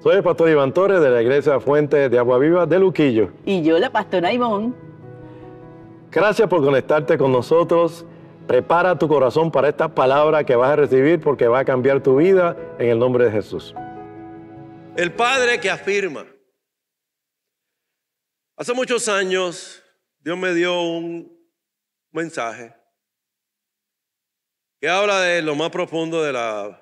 Soy el pastor Iván Torres de la Iglesia Fuente de Agua Viva de Luquillo. Y yo, la pastora Ivonne. Gracias por conectarte con nosotros. Prepara tu corazón para esta palabra que vas a recibir porque va a cambiar tu vida en el nombre de Jesús. El padre que afirma. Hace muchos años, Dios me dio un mensaje que habla de lo más profundo de la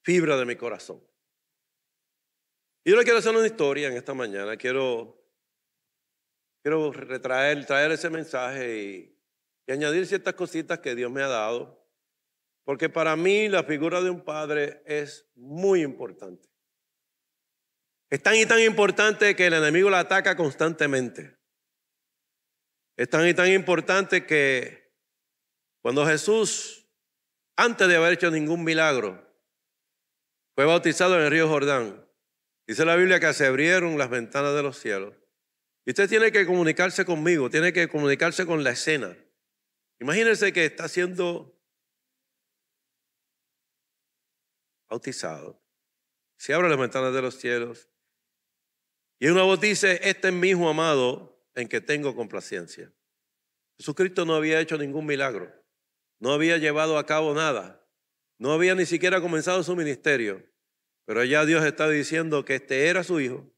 fibra de mi corazón. Y yo le quiero hacer una historia en esta mañana. Quiero traer ese mensaje y añadir ciertas cositas que Dios me ha dado. Porque para mí la figura de un padre es muy importante. Es tan y tan importante que el enemigo la ataca constantemente. Es tan y tan importante que cuando Jesús, antes de haber hecho ningún milagro, fue bautizado en el río Jordán, dice la Biblia que se abrieron las ventanas de los cielos. Y usted tiene que comunicarse conmigo, tiene que comunicarse con la escena. Imagínense que está siendo bautizado. Se abren las ventanas de los cielos. Y una voz dice: este es mi hijo amado en que tengo complacencia. Jesucristo no había hecho ningún milagro. No había llevado a cabo nada. No había ni siquiera comenzado su ministerio. Pero ya Dios está diciendo que este era su hijo,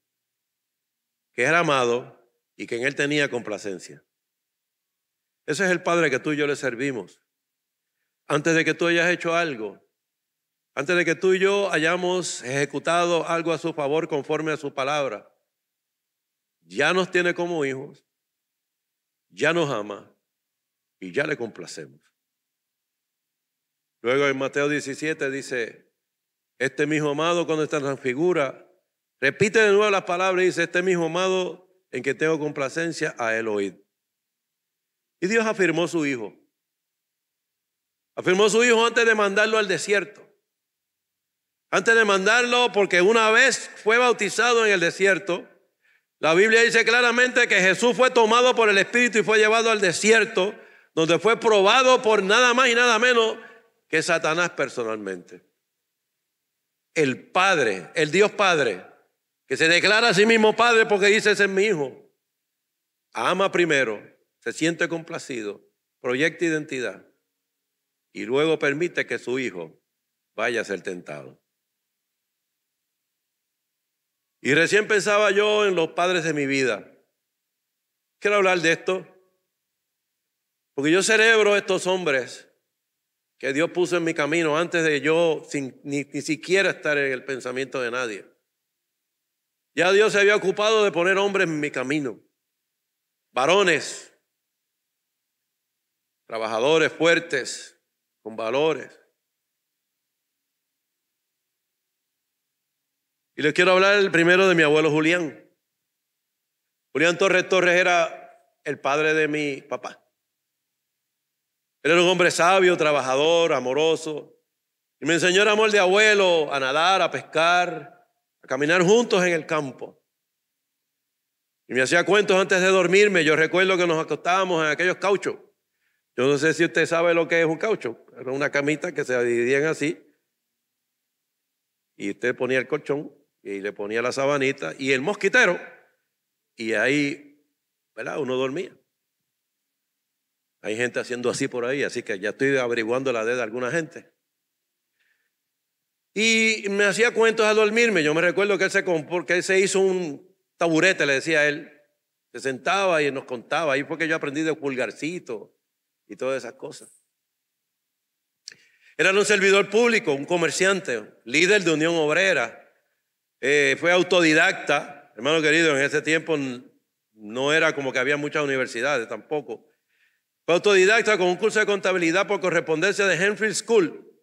que era amado y que en él tenía complacencia. Ese es el Padre que tú y yo le servimos. Antes de que tú hayas hecho algo, antes de que tú y yo hayamos ejecutado algo a su favor conforme a su palabra, ya nos tiene como hijos, ya nos ama y ya le complacemos. Luego en Mateo 17 dice: este es mi hijo amado. Cuando está en la figura, repite de nuevo las palabras y dice: este es mi hijo amado en que tengo complacencia, a él oíd. Y Dios afirmó su hijo. Afirmó su hijo antes de mandarlo al desierto. Antes de mandarlo, porque una vez fue bautizado en el desierto, la Biblia dice claramente que Jesús fue tomado por el Espíritu y fue llevado al desierto, donde fue probado por nada más y nada menos que Satanás personalmente. El Padre, el Dios Padre, que se declara a sí mismo Padre porque dice: ese es mi hijo, ama primero, se siente complacido, proyecta identidad y luego permite que su hijo vaya a ser tentado. Y recién pensaba yo en los padres de mi vida. Quiero hablar de esto porque yo celebro estos hombres que Dios puso en mi camino antes de yo ni siquiera estar en el pensamiento de nadie. Ya Dios se había ocupado de poner hombres en mi camino. Varones, trabajadores fuertes, con valores. Y les quiero hablar el primero de mi abuelo Julián. Julián Torres era el padre de mi papá. Él era un hombre sabio, trabajador, amoroso. Y me enseñó el amor de abuelo a nadar, a pescar, a caminar juntos en el campo. Y me hacía cuentos antes de dormirme. Yo recuerdo que nos acostábamos en aquellos cauchos. Yo no sé si usted sabe lo que es un caucho. Era una camita que se dividían así. Y usted ponía el colchón y le ponía la sabanita y el mosquitero. Y ahí, ¿verdad?, uno dormía. Hay gente haciendo así por ahí, así que ya estoy averiguando la edad de alguna gente. Y me hacía cuentos al dormirme. Yo me recuerdo que él se hizo un taburete, le decía a él. Se sentaba y nos contaba. Ahí fue que yo aprendí de Pulgarcito y todas esas cosas. Era un servidor público, un comerciante, líder de Unión Obrera. Fue autodidacta. Hermano querido, en ese tiempo no era como que había muchas universidades tampoco. Fue autodidacta con un curso de contabilidad por correspondencia de Henfield School.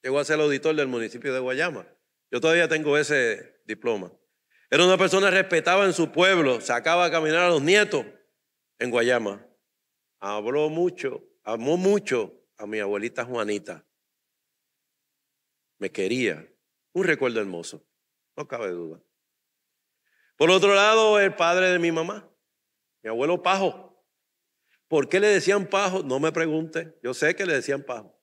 Llegó a ser el auditor del municipio de Guayama. Yo todavía tengo ese diploma. Era una persona respetada en su pueblo. Sacaba a caminar a los nietos en Guayama. Amó mucho a mi abuelita Juanita. Me quería. Un recuerdo hermoso, no cabe duda. Por otro lado, el padre de mi mamá, mi abuelo Pajo. ¿Por qué le decían Pajo? No me pregunte, yo sé que le decían Pajo.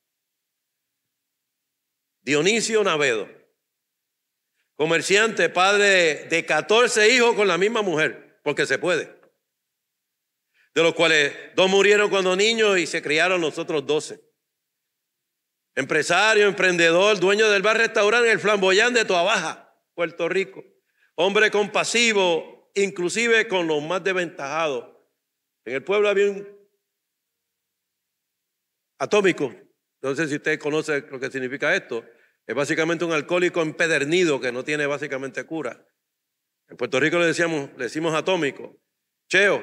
Dionisio Navedo, comerciante, padre de 14 hijos con la misma mujer, porque se puede. De los cuales 2 murieron cuando niños y se criaron los otros 12. Empresario, emprendedor, dueño del bar restaurante El Flamboyán de Toa Baja, Puerto Rico. Hombre compasivo, inclusive con los más desventajados. En el pueblo había un atómico. No sé si usted conoce lo que significa esto. Es básicamente un alcohólico empedernido que no tiene básicamente cura. En Puerto Rico le decimos atómico, cheo.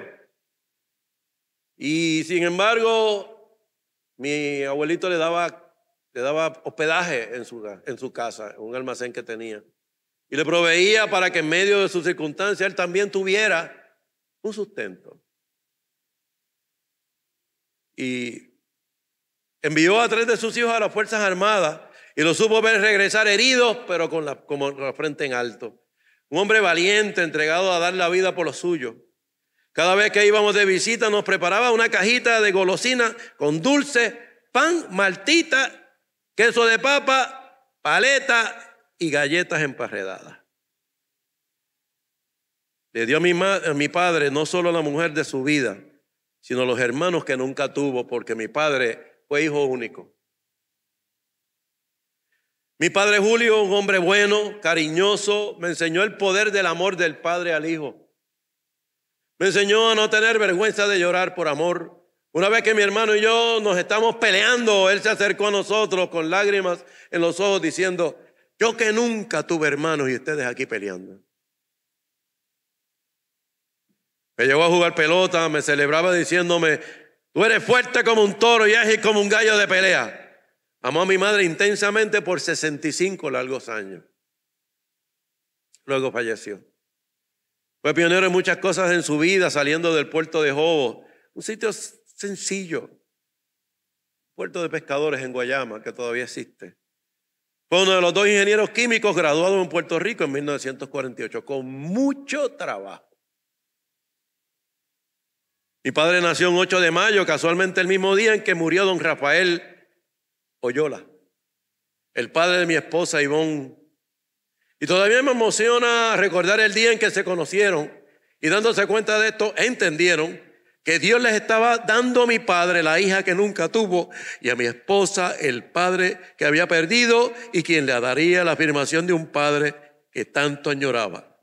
Y sin embargo, mi abuelito le daba hospedaje en su casa, en un almacén que tenía. Y le proveía para que en medio de sus circunstancias él también tuviera un sustento. Y envió a 3 de sus hijos a las Fuerzas Armadas y los supo ver regresar heridos, pero con la frente en alto. Un hombre valiente, entregado a dar la vida por los suyos. Cada vez que íbamos de visita nos preparaba una cajita de golosina con dulce, pan, maltita, queso de papa, paleta y galletas emparedadas. Le dio a mi padre no solo la mujer de su vida, sino los hermanos que nunca tuvo, porque mi padre fue hijo único. Mi padre Julio, un hombre bueno, cariñoso, me enseñó el poder del amor del padre al hijo. Me enseñó a no tener vergüenza de llorar por amor. Una vez que mi hermano y yo nos estamos peleando, él se acercó a nosotros con lágrimas en los ojos diciendo: yo que nunca tuve hermanos y ustedes aquí peleando. Me llevó a jugar pelota, me celebraba diciéndome: tú eres fuerte como un toro y ágil como un gallo de pelea. Amó a mi madre intensamente por 65 largos años. Luego falleció. Fue pionero en muchas cosas en su vida, saliendo del puerto de Jobo, un sitio sencillo, puerto de pescadores en Guayama, que todavía existe. Fue uno de los 2 ingenieros químicos graduados en Puerto Rico en 1948, con mucho trabajo. Mi padre nació el 8 de mayo, casualmente el mismo día en que murió don Rafael Oyola, el padre de mi esposa Ivonne. Y todavía me emociona recordar el día en que se conocieron y dándose cuenta de esto, entendieron que Dios les estaba dando a mi padre la hija que nunca tuvo y a mi esposa el padre que había perdido y quien le daría la afirmación de un padre que tanto añoraba.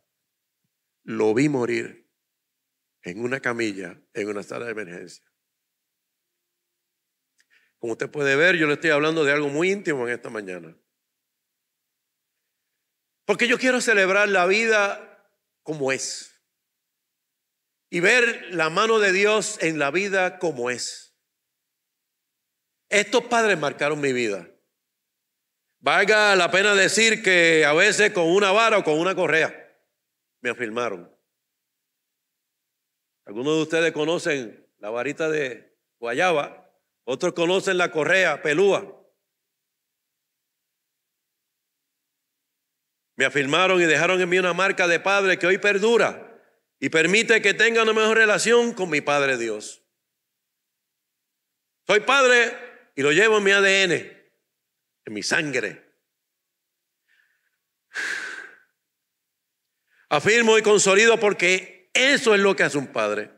Lo vi morir en una camilla, en una sala de emergencia. Como usted puede ver, yo le estoy hablando de algo muy íntimo en esta mañana. Porque yo quiero celebrar la vida como es. Y ver la mano de Dios en la vida como es. Estos padres marcaron mi vida. Valga la pena decir que a veces con una vara o con una correa me afirmaron. Algunos de ustedes conocen la varita de guayaba, otros conocen la correa pelúa. Me afirmaron y dejaron en mí una marca de padre que hoy perdura y permite que tenga una mejor relación con mi Padre Dios. Soy padre y lo llevo en mi ADN, en mi sangre. Afirmo y consolido porque eso es lo que hace un padre.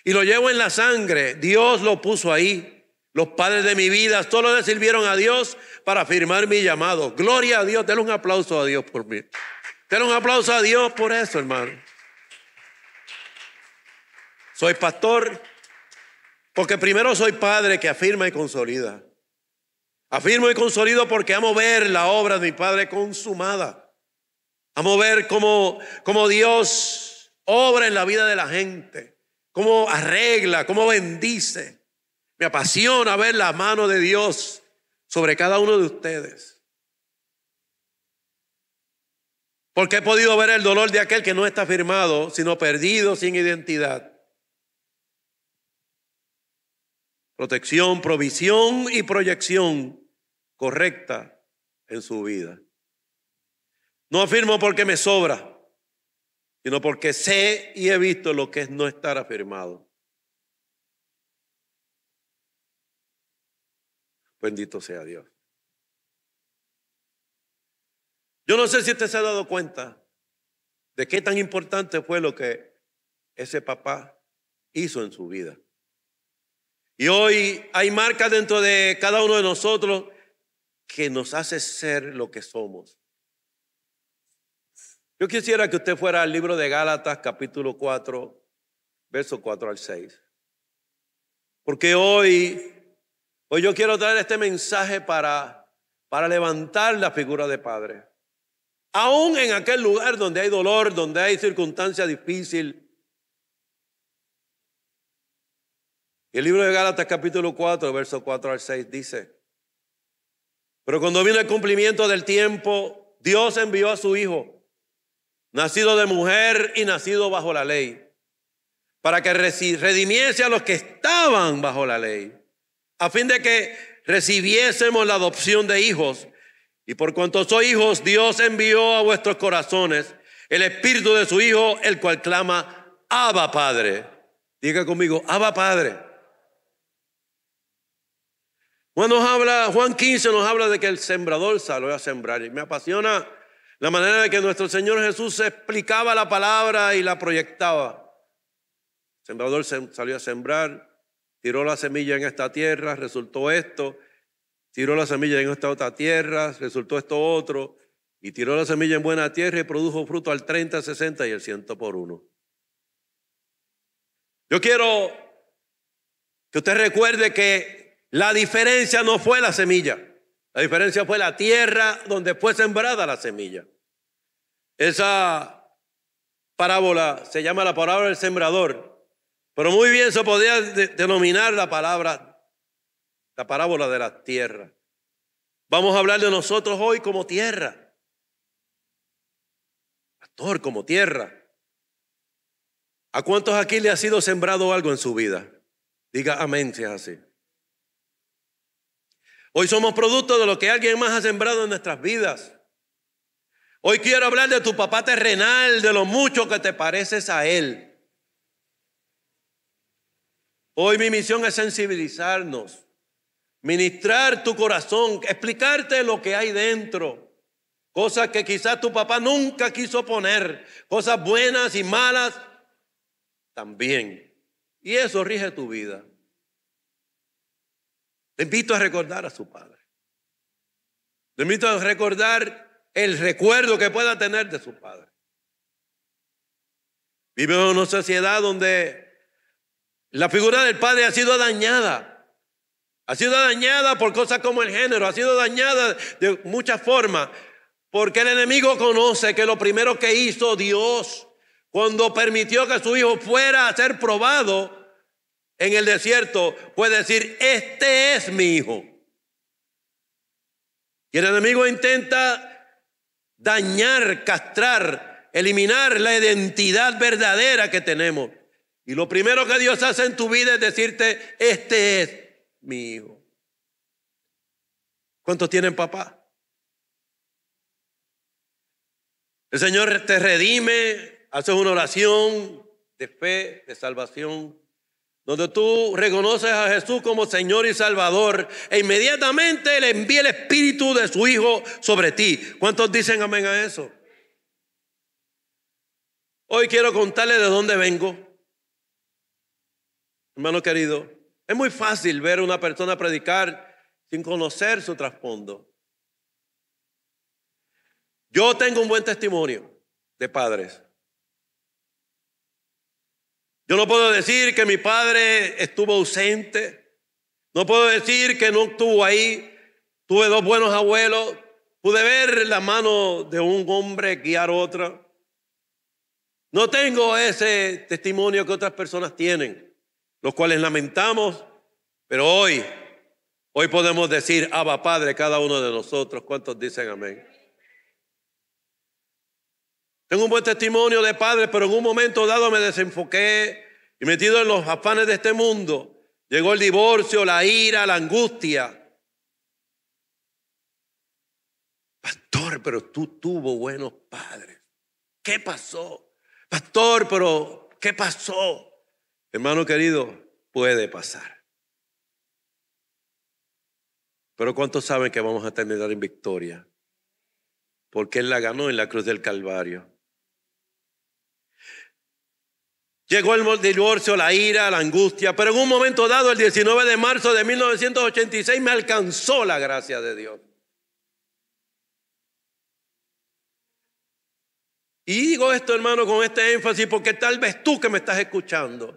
Y lo llevo en la sangre. Dios lo puso ahí. Los padres de mi vida solo le sirvieron a Dios para afirmar mi llamado. Gloria a Dios. Denle un aplauso a Dios por mí. Denle un aplauso a Dios por eso, hermano. Soy pastor porque primero soy padre que afirma y consolida. Afirmo y consolido porque amo ver la obra de mi Padre consumada. Amo ver cómo Dios obra en la vida de la gente, cómo arregla, cómo bendice. Me apasiona ver la mano de Dios sobre cada uno de ustedes. Porque he podido ver el dolor de aquel que no está firmado, sino perdido, sin identidad. Protección, provisión y proyección correcta en su vida. No afirmo porque me sobra, sino porque sé y he visto lo que es no estar afirmado. Bendito sea Dios. Yo no sé si usted se ha dado cuenta de qué tan importante fue lo que ese papá hizo en su vida. Y hoy hay marcas dentro de cada uno de nosotros que nos hace ser lo que somos. Yo quisiera que usted fuera al libro de Gálatas, capítulo 4, versos 4 al 6. Porque hoy yo quiero traer este mensaje para levantar la figura de padre. Aún en aquel lugar donde hay dolor, donde hay circunstancia difícil. Y el libro de Gálatas, capítulo 4, versos 4 al 6 dice: pero cuando vino el cumplimiento del tiempo, Dios envió a su Hijo, nacido de mujer y nacido bajo la ley, para que redimiese a los que estaban bajo la ley, a fin de que recibiésemos la adopción de hijos. Y por cuanto sois hijos, Dios envió a vuestros corazones el espíritu de su Hijo, el cual clama: Abba, Padre. Diga conmigo: Abba, Padre. Juan 15 nos habla de que el sembrador salió a sembrar. Y me apasiona la manera de que nuestro Señor Jesús explicaba la palabra y la proyectaba. El sembrador salió a sembrar, tiró la semilla en esta tierra, resultó esto. Tiró la semilla en esta otra tierra, resultó esto otro. Y tiró la semilla en buena tierra y produjo fruto al 30, 60 y el 100 por uno. Yo quiero que usted recuerde que la diferencia no fue la semilla. La diferencia fue la tierra donde fue sembrada la semilla. Esa parábola se llama la parábola del sembrador, pero muy bien se podría denominar la parábola de la tierra. Vamos a hablar de nosotros hoy como tierra. Pastor, como tierra. ¿A cuántos aquí le ha sido sembrado algo en su vida? Diga amén si es así. Hoy somos producto de lo que alguien más ha sembrado en nuestras vidas. Hoy quiero hablar de tu papá terrenal, de lo mucho que te pareces a él. Hoy mi misión es sensibilizarnos, ministrar tu corazón, explicarte lo que hay dentro. Cosas que quizás tu papá nunca quiso poner, cosas buenas y malas también. Y eso rige tu vida. Te invito a recordar a su padre. Te invito a recordar el recuerdo que pueda tener de su padre. Vivimos en una sociedad donde la figura del padre ha sido dañada. Ha sido dañada por cosas como el género, ha sido dañada de muchas formas, porque el enemigo conoce que lo primero que hizo Dios cuando permitió que su hijo fuera a ser probado en el desierto fue decir: este es mi hijo. Y el enemigo intenta dañar, castrar, eliminar la identidad verdadera que tenemos. Y lo primero que Dios hace en tu vida es decirte: este es mi hijo. ¿Cuántos tienen papá? El Señor te redime, haces una oración de fe, de salvación, donde tú reconoces a Jesús como Señor y Salvador, e inmediatamente le envía el Espíritu de su Hijo sobre ti. ¿Cuántos dicen amén a eso? Hoy quiero contarle de dónde vengo. Hermano querido, es muy fácil ver a una persona predicar sin conocer su trasfondo. Yo tengo un buen testimonio de padres. Yo no puedo decir que mi padre estuvo ausente. No puedo decir que no estuvo ahí. Tuve dos buenos abuelos. Pude ver la mano de un hombre guiar otra. No tengo ese testimonio que otras personas tienen, los cuales lamentamos, pero hoy podemos decir: Abba, Padre, cada uno de nosotros. ¿Cuántos dicen amén? Tengo un buen testimonio de padre, pero en un momento dado me desenfoqué y metido en los afanes de este mundo. Llegó el divorcio, la ira, la angustia. Pastor, pero tú tuvo buenos padres. ¿Qué pasó? Pastor, pero ¿qué pasó? Hermano querido, puede pasar. Pero ¿cuántos saben que vamos a terminar en victoria? Porque Él la ganó en la cruz del Calvario. Llegó el divorcio, la ira, la angustia, pero en un momento dado, el 19 de marzo de 1986, me alcanzó la gracia de Dios. Y digo esto, hermano, con este énfasis, porque tal vez tú que me estás escuchando,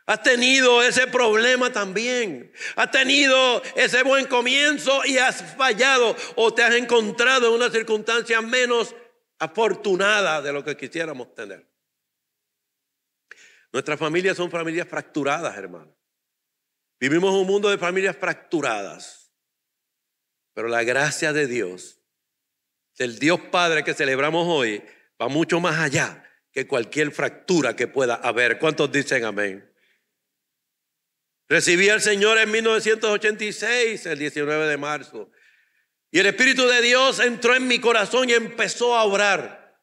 has tenido ese problema también. Has tenido ese buen comienzo y has fallado o te has encontrado en una circunstancia menos afortunada de lo que quisiéramos tener. Nuestras familias son familias fracturadas, hermano. Vivimos en un mundo de familias fracturadas. Pero la gracia de Dios, del Dios Padre que celebramos hoy, va mucho más allá que cualquier fractura que pueda haber. ¿Cuántos dicen amén? Recibí al Señor en 1986, el 19 de marzo. Y el Espíritu de Dios entró en mi corazón y empezó a obrar.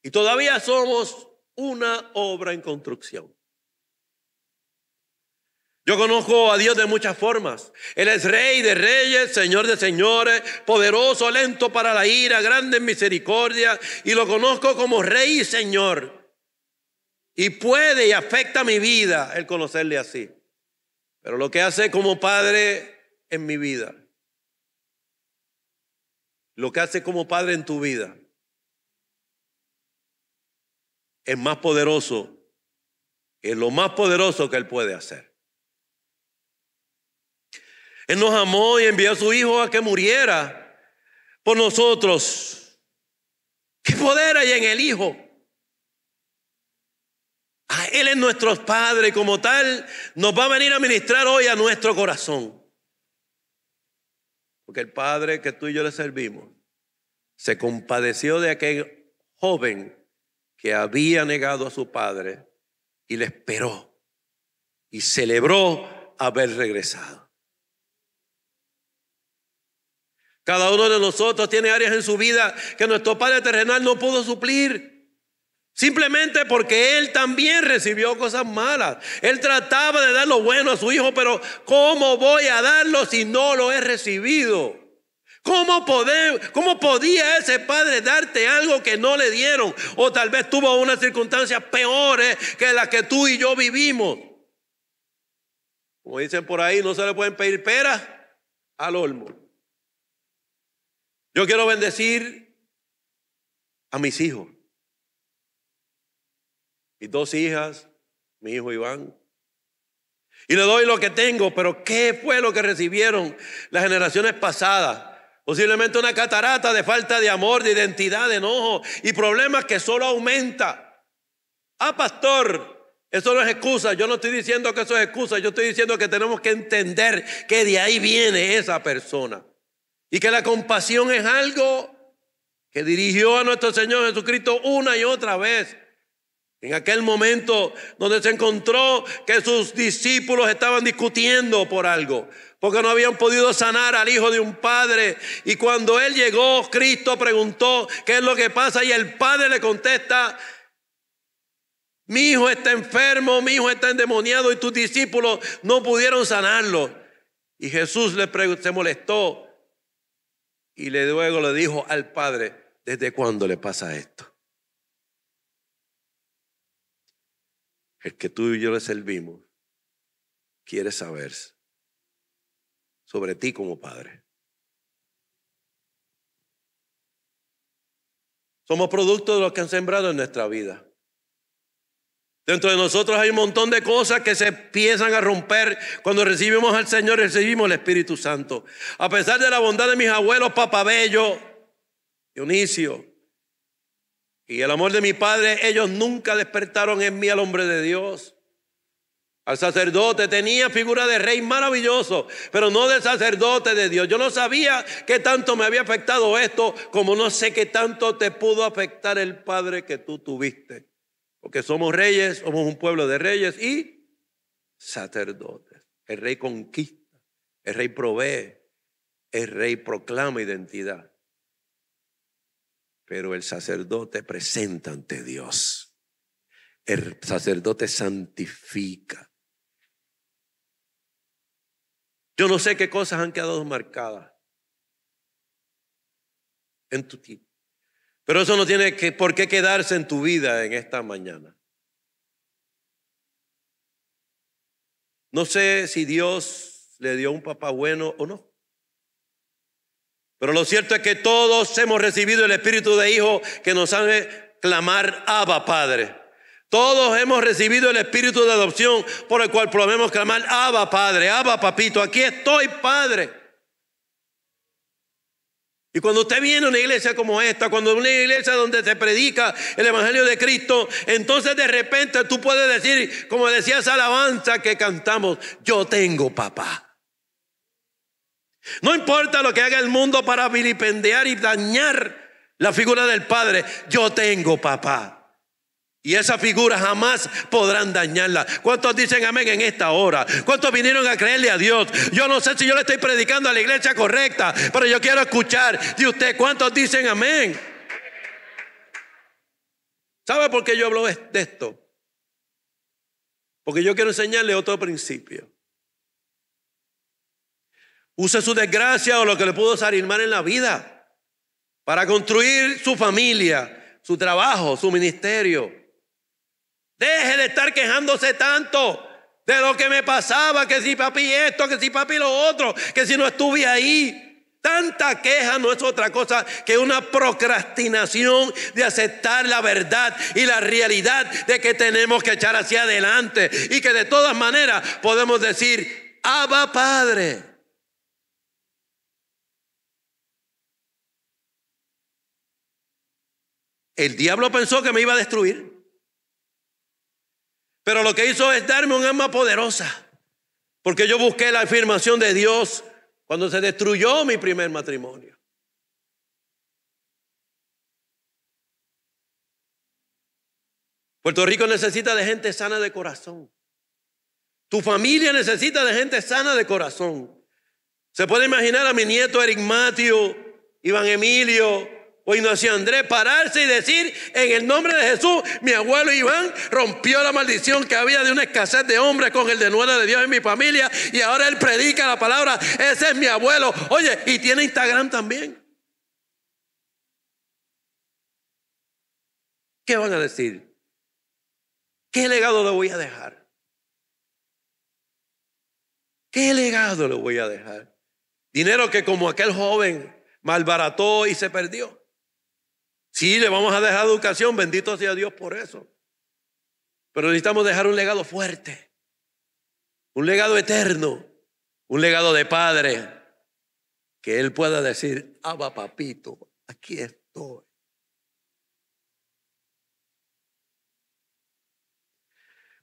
Y todavía somos una obra en construcción. Yo conozco a Dios de muchas formas. Él es Rey de reyes, Señor de señores, poderoso, lento para la ira, grande en misericordia. Y lo conozco como Rey y Señor. Y puede y afecta mi vida el conocerle así. Pero lo que hace como Padre en mi vida, lo que hace como Padre en tu vida, es más poderoso, es lo más poderoso que Él puede hacer. Él nos amó y envió a su Hijo a que muriera por nosotros. ¿Qué poder hay en el Hijo? Él es nuestro Padre y como tal nos va a venir a ministrar hoy a nuestro corazón. Porque el Padre que tú y yo le servimos se compadeció de aquel joven que había negado a su padre y le esperó y celebró haber regresado. Cada uno de nosotros tiene áreas en su vida que nuestro Padre terrenal no pudo suplir, simplemente porque Él también recibió cosas malas. Él trataba de dar lo bueno a su Hijo, pero ¿cómo voy a darlo si no lo he recibido? ¿Cómo podía ese padre darte algo que no le dieron? O tal vez tuvo unas circunstancias peores que las que tú y yo vivimos. Como dicen por ahí, no se le pueden pedir peras al olmo. Yo quiero bendecir a mis hijos. Mis dos hijas, mi hijo Iván. Y le doy lo que tengo, pero ¿qué fue lo que recibieron las generaciones pasadas? Posiblemente una catarata de falta de amor, de identidad, de enojo y problemas que solo aumenta. Pastor, eso no es excusa. Yo no estoy diciendo que eso es excusa. Yo estoy diciendo que tenemos que entender que de ahí viene esa persona. Y que la compasión es algo que dirigió a nuestro Señor Jesucristo una y otra vez. En aquel momento donde se encontró que sus discípulos estaban discutiendo por algo, porque no habían podido sanar al hijo de un padre. Y cuando Él llegó, Cristo preguntó qué es lo que pasa y el padre le contesta: mi hijo está enfermo, mi hijo está endemoniado y tus discípulos no pudieron sanarlo. Y Jesús se molestó y luego le dijo al padre: ¿desde cuándo le pasa esto? El que tú y yo le servimos quiere saber sobre ti como padre. Somos producto de lo que han sembrado en nuestra vida. Dentro de nosotros hay un montón de cosas que se empiezan a romper cuando recibimos al Señor y recibimos el Espíritu Santo. A pesar de la bondad de mis abuelos Papabello, Dionisio, y el amor de mi padre, ellos nunca despertaron en mí al hombre de Dios. Al sacerdote tenía figura de rey maravilloso, pero no de sacerdote de Dios. Yo no sabía qué tanto me había afectado esto, como no sé qué tanto te pudo afectar el padre que tú tuviste. Porque somos reyes, somos un pueblo de reyes y sacerdotes. El rey conquista, el rey provee, el rey proclama identidad. Pero el sacerdote presenta ante Dios. El sacerdote santifica. Yo no sé qué cosas han quedado marcadas en tu ti. Pero eso no tiene por qué quedarse en tu vida en esta mañana. No sé si Dios le dio un papá bueno o no. Pero lo cierto es que todos hemos recibido el espíritu de hijo que nos hace clamar Abba Padre. Todos hemos recibido el espíritu de adopción por el cual podemos clamar Abba Padre, Abba Papito, aquí estoy Padre. Y cuando usted viene a una iglesia como esta, cuando una iglesia donde se predica el evangelio de Cristo, entonces de repente tú puedes decir, como decía esa alabanza que cantamos, yo tengo papá. No importa lo que haga el mundo para vilipendiar y dañar la figura del Padre, yo tengo papá. Y esa figura jamás podrán dañarla. ¿Cuántos dicen amén en esta hora? ¿Cuántos vinieron a creerle a Dios? Yo no sé si yo le estoy predicando a la iglesia correcta, pero yo quiero escuchar de usted. ¿Cuántos dicen amén? ¿Sabe por qué yo hablo de esto? Porque yo quiero enseñarle otro principio. Use su desgracia o lo que le pudo salir mal en la vida para construir su familia, su trabajo, su ministerio. Deje de estar quejándose tanto de lo que me pasaba, que si papi esto, que si papi lo otro, que si no estuve ahí. Tanta queja no es otra cosa que una procrastinación de aceptar la verdad y la realidad de que tenemos que echar hacia adelante y que de todas maneras podemos decir, Abba Padre. El diablo pensó que me iba a destruir. Pero lo que hizo es darme un alma poderosa. Porque yo busqué la afirmación de Dios cuando se destruyó mi primer matrimonio. Puerto Rico necesita de gente sana de corazón. Tu familia necesita de gente sana de corazón. Se puede imaginar a mi nieto Eric Matthew, Iván Emilio o Ignacio Andrés pararse y decir, en el nombre de Jesús, mi abuelo Iván rompió la maldición que había de una escasez de hombres con el denuedo de Dios en mi familia y ahora él predica la palabra, ese es mi abuelo. Oye, y tiene Instagram también. ¿Qué van a decir? ¿Qué legado le voy a dejar? ¿Qué legado le voy a dejar? Dinero que como aquel joven malbarató y se perdió. Sí, le vamos a dejar educación, bendito sea Dios por eso. Pero necesitamos dejar un legado fuerte, un legado eterno, un legado de padre, que él pueda decir, Abba papito, aquí estoy.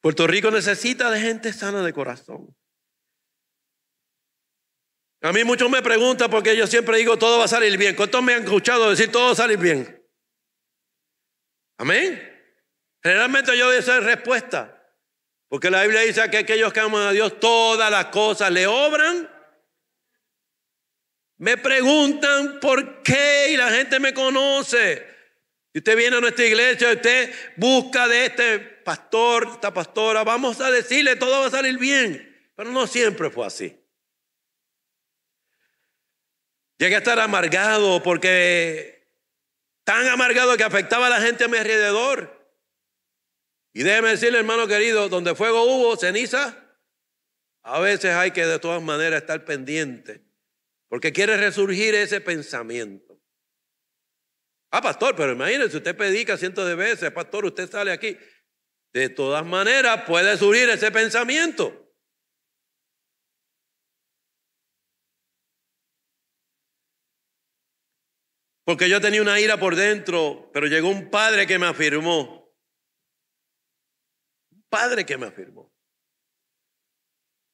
Puerto Rico necesita de gente sana de corazón. A mí muchos me preguntan porque yo siempre digo todo va a salir bien. ¿Cuántos me han escuchado decir todo va a salir bien? Amén. Generalmente yo doy esa respuesta. Porque la Biblia dice que aquellos que aman a Dios todas las cosas le obran. Me preguntan por qué y la gente me conoce. Si usted viene a nuestra iglesia, usted busca de este pastor, esta pastora, vamos a decirle todo va a salir bien. Pero no siempre fue así. Llegué a estar amargado porque tan amargado que afectaba a la gente a mi alrededor. Y déjeme decirle, hermano querido, donde fuego hubo, ceniza, a veces hay que de todas maneras estar pendiente porque quiere resurgir ese pensamiento. Ah, pastor, pero imagínese, usted predica cientos de veces, pastor, usted sale aquí. De todas maneras puede surgir ese pensamiento. Porque yo tenía una ira por dentro, pero llegó un padre que me afirmó. Un padre que me afirmó.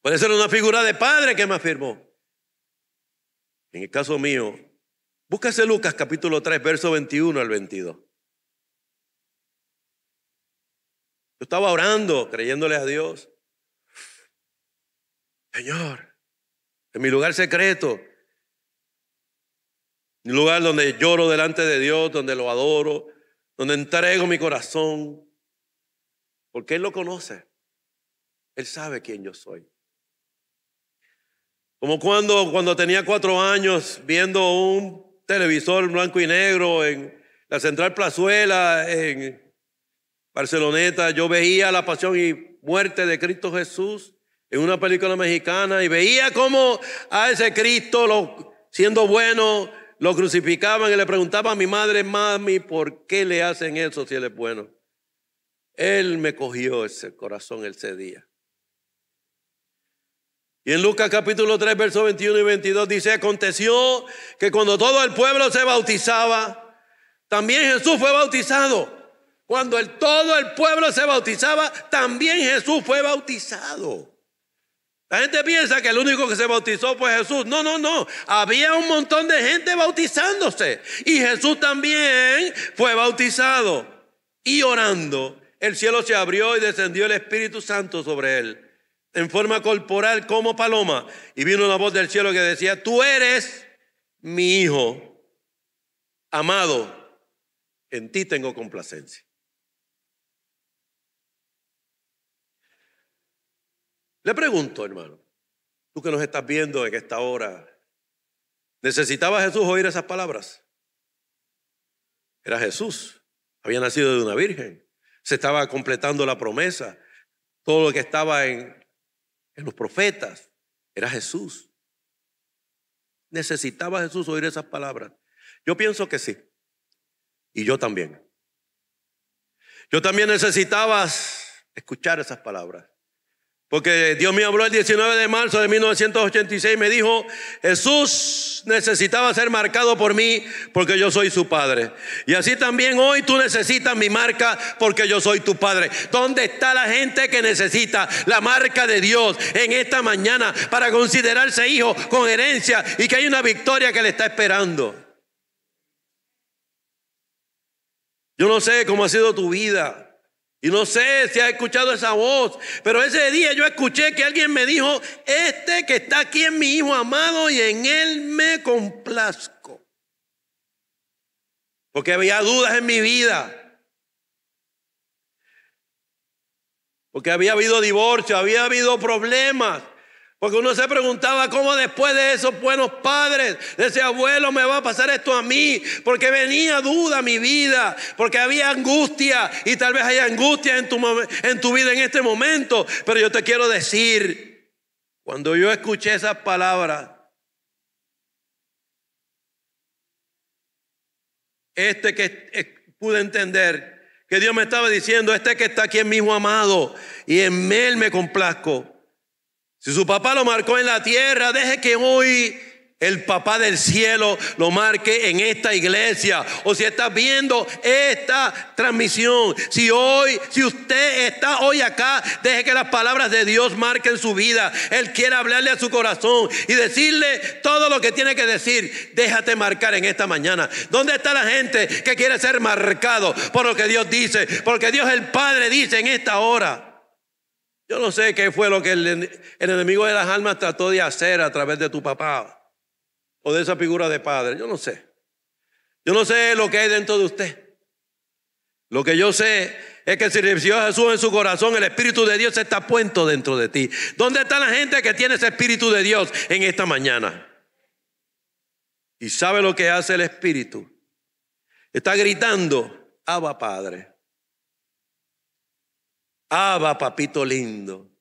Puede ser una figura de padre que me afirmó. En el caso mío, búsquese Lucas capítulo 3, verso 21 al 22. Yo estaba orando, creyéndole a Dios. Señor, en mi lugar secreto, un lugar donde lloro delante de Dios, donde lo adoro, donde entrego mi corazón, porque Él lo conoce. Él sabe quién yo soy. Como cuando tenía 4 años viendo un televisor blanco y negro en la Central Plazuela, en Barceloneta, yo veía la pasión y muerte de Cristo Jesús en una película mexicana y veía cómo a ese Cristo, siendo bueno, lo crucificaban y le preguntaba a mi madre: mami, ¿por qué le hacen eso si él es bueno? Él me cogió ese corazón ese día. Y en Lucas capítulo 3, versos 21 y 22 dice: aconteció que cuando todo el pueblo se bautizaba, también Jesús fue bautizado. Cuando todo el pueblo se bautizaba, también Jesús fue bautizado. La gente piensa que el único que se bautizó fue Jesús. No, no, no. Había un montón de gente bautizándose. Y Jesús también fue bautizado. Y orando, el cielo se abrió y descendió el Espíritu Santo sobre él, en forma corporal como paloma. Y vino una voz del cielo que decía: tú eres mi Hijo amado, en ti tengo complacencia. Le pregunto, hermano, tú que nos estás viendo en esta hora, ¿necesitaba Jesús oír esas palabras? Era Jesús, había nacido de una virgen, se estaba completando la promesa, todo lo que estaba en los profetas, era Jesús. ¿Necesitaba Jesús oír esas palabras? Yo pienso que sí, y yo también. Yo también necesitaba escuchar esas palabras. Porque Dios me habló el 19 de marzo de 1986, me dijo: Jesús necesitaba ser marcado por mí porque yo soy su padre. Y así también hoy tú necesitas mi marca porque yo soy tu padre. ¿Dónde está la gente que necesita la marca de Dios en esta mañana para considerarse hijo con herencia y que hay una victoria que le está esperando? Yo no sé cómo ha sido tu vida. Y no sé si has escuchado esa voz, pero ese día yo escuché que alguien me dijo: este que está aquí es mi Hijo amado y en él me complazco. Porque había dudas en mi vida. Porque había habido divorcio, había habido problemas. Porque uno se preguntaba cómo después de esos buenos padres, de ese abuelo, me va a pasar esto a mí. Porque venía duda a mi vida, porque había angustia y tal vez haya angustia en tu vida en este momento. Pero yo te quiero decir, cuando yo escuché esas palabras, que pude entender que Dios me estaba diciendo: este que está aquí es mi Hijo amado y en él me complazco. Si su papá lo marcó en la tierra, deje que hoy el papá del cielo lo marque en esta iglesia. O si estás viendo esta transmisión, si usted está hoy acá, deje que las palabras de Dios marquen su vida. Él quiere hablarle a su corazón y decirle todo lo que tiene que decir. Déjate marcar en esta mañana. ¿Dónde está la gente que quiere ser marcado por lo que Dios dice? Porque Dios el Padre dice en esta hora. Yo no sé qué fue lo que el enemigo de las almas trató de hacer a través de tu papá o de esa figura de padre. Yo no sé. Yo no sé lo que hay dentro de usted. Lo que yo sé es que si recibió a Jesús en su corazón, el Espíritu de Dios está puesto dentro de ti. ¿Dónde está la gente que tiene ese Espíritu de Dios en esta mañana? ¿Y sabe lo que hace el Espíritu? Está gritando: Abba, Padre. Abba, papito lindo.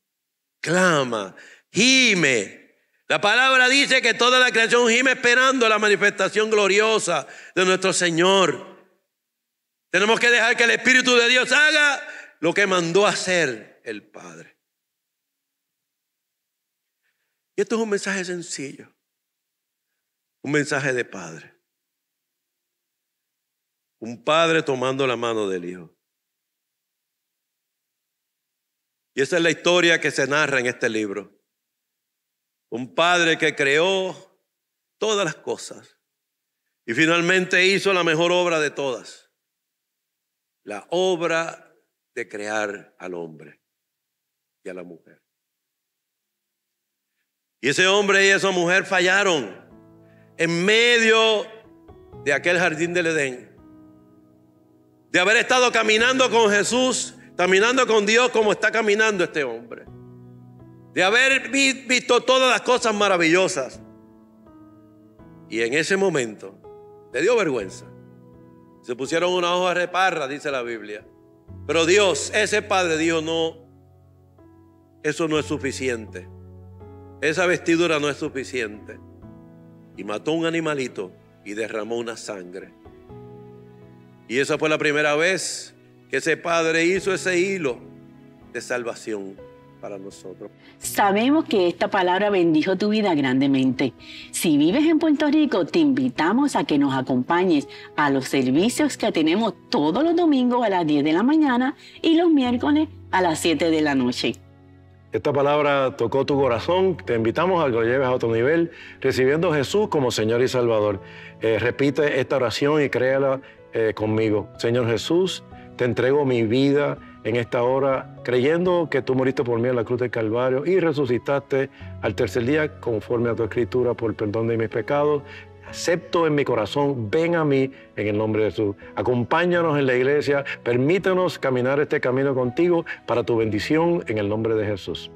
Clama, gime. La palabra dice que toda la creación gime esperando la manifestación gloriosa de nuestro Señor. Tenemos que dejar que el Espíritu de Dios haga lo que mandó hacer el Padre. Y esto es un mensaje sencillo. Un mensaje de padre. Un padre tomando la mano del hijo. Y esa es la historia que se narra en este libro. Un padre que creó todas las cosas y finalmente hizo la mejor obra de todas. La obra de crear al hombre y a la mujer. Y ese hombre y esa mujer fallaron en medio de aquel jardín del Edén. De haber estado caminando con Jesús, caminando con Dios como está caminando este hombre. de haber visto todas las cosas maravillosas. Y en ese momento le dio vergüenza. Se pusieron una hoja de parra, dice la Biblia. Pero Dios, ese padre dijo, no, eso no es suficiente. Esa vestidura no es suficiente. Y mató un animalito y derramó una sangre. Y esa fue la primera vez que ese padre hizo ese hilo de salvación para nosotros. Sabemos que esta palabra bendijo tu vida grandemente. Si vives en Puerto Rico, te invitamos a que nos acompañes a los servicios que tenemos todos los domingos a las 10 de la mañana y los miércoles a las 7 de la noche. Esta palabra tocó tu corazón. Te invitamos a que lo lleves a otro nivel, recibiendo a Jesús como Señor y Salvador. Repite esta oración y créala conmigo. Señor Jesús, te entrego mi vida en esta hora, creyendo que tú moriste por mí en la cruz del Calvario y resucitaste al tercer día conforme a tu escritura por el perdón de mis pecados. Acepto en mi corazón, ven a mí en el nombre de Jesús. Acompáñanos en la iglesia, permítanos caminar este camino contigo para tu bendición en el nombre de Jesús.